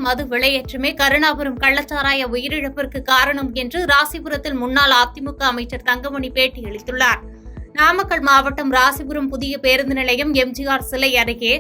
மது விலையேற்றமே கருணாபுரம் கள்ளச்சாராய உயிரிழப்பிற்கு காரணம் என்று ராசிபுரத்தில் முன்னாள் அதிமுக அமைச்சர் தங்கமணி பேட்டியளித்துள்ளார். நாமக்கல் மாவட்டம் ராசிபுரம் புதிய பேருந்து நிலையம் எம்ஜிஆர் சிலை அருகே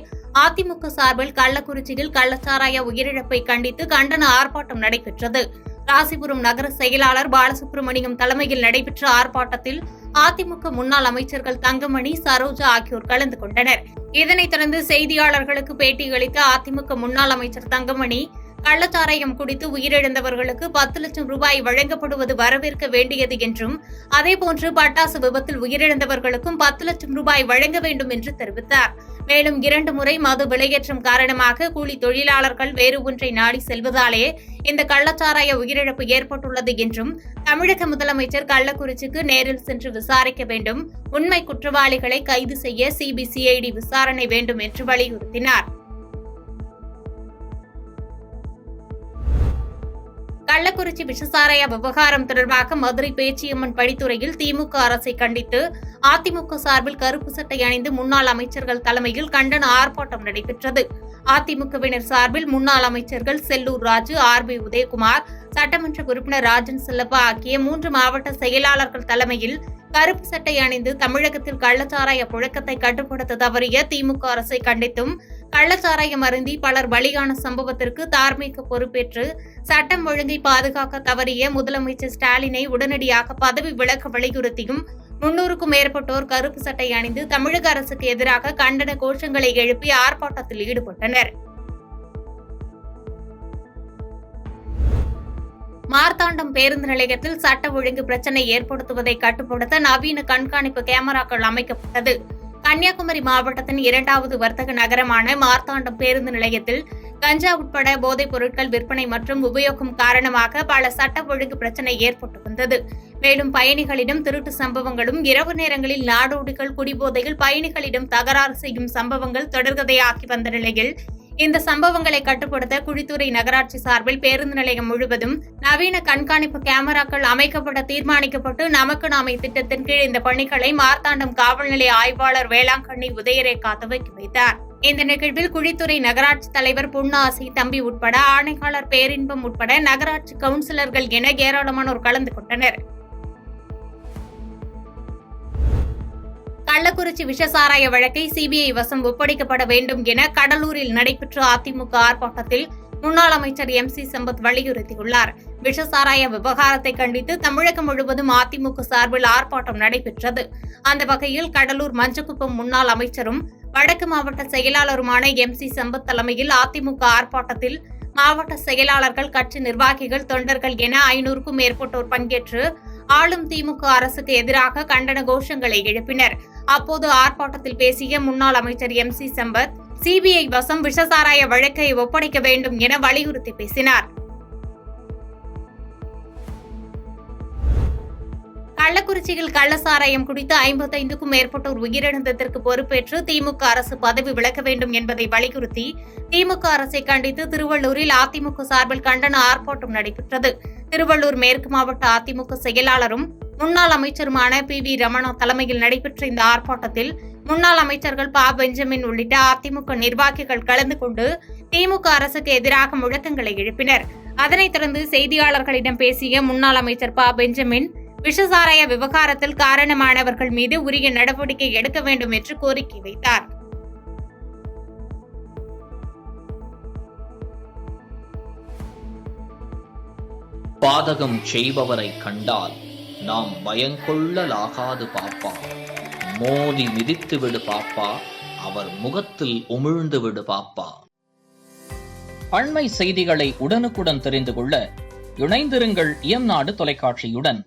அதிமுக சார்பில் கள்ளக்குறிச்சியில் கள்ளச்சாராய உயிரிழப்பை கண்டித்து கண்டன ஆர்ப்பாட்டம் நடைபெற்றது. ராசிபுரம் நகர செயலாளர் பாலசுப்ரமணியம் தலைமையில் நடைபெற்ற ஆர்ப்பாட்டத்தில் அதிமுக முன்னாள் அமைச்சர்கள் தங்கமணி, சரோஜா ஆகியோர் கலந்து கொண்டனர். இதனைத் தொடர்ந்து செய்தியாளர்களுக்கு பேட்டியளித்த அதிமுக முன்னாள் அமைச்சர் தங்கமணி, கள்ளச்சாராயம் குடித்து உயிரிழந்தவர்களுக்கு 10 லட்சம் ரூபாய் வழங்கப்படுவது வரவேற்க வேண்டியது என்றும், அதேபோன்று பட்டாசு விபத்தில் உயிரிழந்தவர்களுக்கும் 10 லட்சம் ரூபாய் வழங்க வேண்டும் என்று தெரிவித்தார். மேலும் 2 முறை மது விலையேற்றம் காரணமாக கூலி தொழிலாளர்கள் வேறு ஒன்றை நாடி செல்வதாலே இந்த கள்ளச்சாராய உயிரிழப்பு ஏற்பட்டுள்ளது என்றும், தமிழக முதலமைச்சர் கள்ளக்குறிச்சிக்கு நேரில் சென்று விசாரிக்க வேண்டும், உண்மை குற்றவாளிகளை கைது செய்ய சிபிசிஐடி விசாரணை வேண்டும் என்று வலியுறுத்தினார். கள்ளக்குறிச்சி விஷசாராய விவகாரம் தொடர்பாக மதுரை பேச்சியம்மன் படித்துறையில் திமுக அரசை கண்டித்து அதிமுக சார்பில் கருப்பு சட்டை அணிந்து முன்னாள் அமைச்சர்கள் தலைமையில் கண்டன ஆர்ப்பாட்டம் நடைபெற்றது. அதிமுகவினர் சார்பில் முன்னாள் அமைச்சர்கள் செல்லூர் ராஜு, RB உதயகுமார், சட்டமன்ற உறுப்பினர் ராஜன் செல்லப்பா ஆகிய 3 மாவட்ட செயலாளர்கள் தலைமையில் கருப்பு சட்டை அணிந்து தமிழகத்தில் கள்ளச்சாராய புழக்கத்தை கட்டுப்படுத்த தவறிய திமுக அரசை கண்டித்தும், கள்ளச்சாராயம் அருந்தி பலர் பலியான சம்பவத்திற்கு தார்மீக பொறுப்பேற்று சட்டம் ஒழுங்கை பாதுகாக்க தவறிய முதலமைச்சர் ஸ்டாலினை உடனடியாக பதவி விலக வலியுறுத்தியும் 300க்கும் மேற்பட்டோர் கருப்பு சட்டை அணிந்து தமிழக அரசுக்கு எதிராக கண்டன கோஷங்களை எழுப்பி ஆர்ப்பாட்டத்தில் ஈடுபட்டனர். மார்த்தாண்டம் பேருந்து நிலையத்தில் சட்ட ஒழுங்கு பிரச்சினை ஏற்படுத்துவதை கட்டுப்படுத்த நவீன கண்காணிப்பு கேமராக்கள் அமைக்கப்பட்டது. கன்னியாகுமரி மாவட்டத்தின் 2வது வர்த்தக நகரமான மார்த்தாண்டம் பேருந்து நிலையத்தில் கஞ்சா உட்பட போதைப் பொருட்கள் விற்பனை மற்றும் உபயோகம் காரணமாக பல சட்ட ஒழுங்கு பிரச்சினை ஏற்பட்டு வந்தது. மேலும் பயணிகளிடம் திருட்டு சம்பவங்களும், இரவு நேரங்களில் நாடோடிகள் குடிபோதையில் பயணிகளிடம் தகராறு செய்யும் சம்பவங்கள் தொடர்கதையாகி வந்த நிலையில் இந்த சம்பவங்களை கட்டுப்படுத்த குழித்துறை நகராட்சி சார்பில் பேருந்து நிலையம் முழுவதும் நவீன கண்காணிப்பு கேமராக்கள் அமைக்கப்பட தீர்மானிக்கப்பட்டு நமக்கு நாமே திட்டத்தின் கீழ் இந்த பணிகளை மார்த்தாண்டம் காவல் நிலைய ஆய்வாளர் வேளாங்கண்ணி உதயரேகா துவக்கி வைத்தார். இந்த நிகழ்வில் குழித்துறை நகராட்சி தலைவர் பொன்னாசி தம்பி உட்பட ஆணையாளர் பேரின்பம் உட்பட நகராட்சி கவுன்சிலர்கள் என ஏராளமானோர் கலந்து கொண்டனர். கள்ளக்குறிச்சி விஷசாராய வழக்கை சிபிஐ வசம் ஒப்படைக்கப்பட வேண்டும் என கடலூரில் நடைபெற்ற அதிமுக ஆர்ப்பாட்டத்தில் முன்னாள் அமைச்சர் MC சம்பத் வலியுறுத்தியுள்ளார். விஷசாராய விவகாரத்தை கண்டித்து தமிழகம் முழுவதும் அதிமுக சார்பில் ஆர்ப்பாட்டம் நடைபெற்றது. அந்த வகையில் கடலூர் மஞ்சக்குப்பம் முன்னாள் அமைச்சரும் வடக்கு மாவட்ட செயலாளருமான MC சம்பத் தலைமையில் அதிமுக ஆர்ப்பாட்டத்தில் மாவட்ட செயலாளர்கள், கட்சி நிர்வாகிகள், தொண்டர்கள் என 500க்கும் மேற்பட்டோர் பங்கேற்று ஆளும் திமுக அரசுக்கு எதிராக கண்டன கோஷங்களை எழுப்பினர். அப்போது ஆர்ப்பாட்டத்தில் பேசிய முன்னாள் அமைச்சர் MC சம்பத், சிபிஐ வசம் விஷசாராய வழக்கை ஒப்படைக்க வேண்டும் என வலியுறுத்தி பேசினார். கள்ளக்குறிச்சியில் கள்ளசாராயம் குடித்து 55க்கும் மேற்பட்டோர் உயிரிழந்ததற்கு பொறுப்பேற்று திமுக அரசு பதவி விலக வேண்டும் என்பதை வலியுறுத்தி திமுக அரசை கண்டித்து திருவள்ளூரில் அதிமுக சார்பில் கண்டன ஆர்ப்பாட்டம் நடைபெற்றது. திருவள்ளூர் மேற்கு மாவட்ட அதிமுக செயலாளரும் முன்னாள் அமைச்சருமான PV ரமணா தலைமையில் நடைபெற்ற இந்த ஆர்ப்பாட்டத்தில் முன்னாள் அமைச்சர்கள் ப. பெஞ்சமின் உள்ளிட்ட அதிமுக நிர்வாகிகள் கலந்து கொண்டு திமுக அரசுக்கு எதிராக முழக்கங்களை எழுப்பினர். அதனைத் தொடர்ந்து செய்தியாளர்களிடம் பேசிய முன்னாள் அமைச்சர் ப. பெஞ்சமின், விஷசாராய விவகாரத்தில் காரணமானவர்கள் மீது உரிய நடவடிக்கை எடுக்க வேண்டும் என்று கோரிக்கை வைத்தார். பாதகம் செய்பவரை கண்டால் நாம் பயங்கொள்ளலாகாது பாப்பா, மோதி மிதித்து விடு பாப்பா, அவர் முகத்தில் உமிழ்ந்து விடு பாப்பா. அண்மை செய்திகளை உடனுக்குடன் தெரிந்து கொள்ள இணைந்திருங்கள் இயம்நாடு தொலைக்காட்சியுடன்.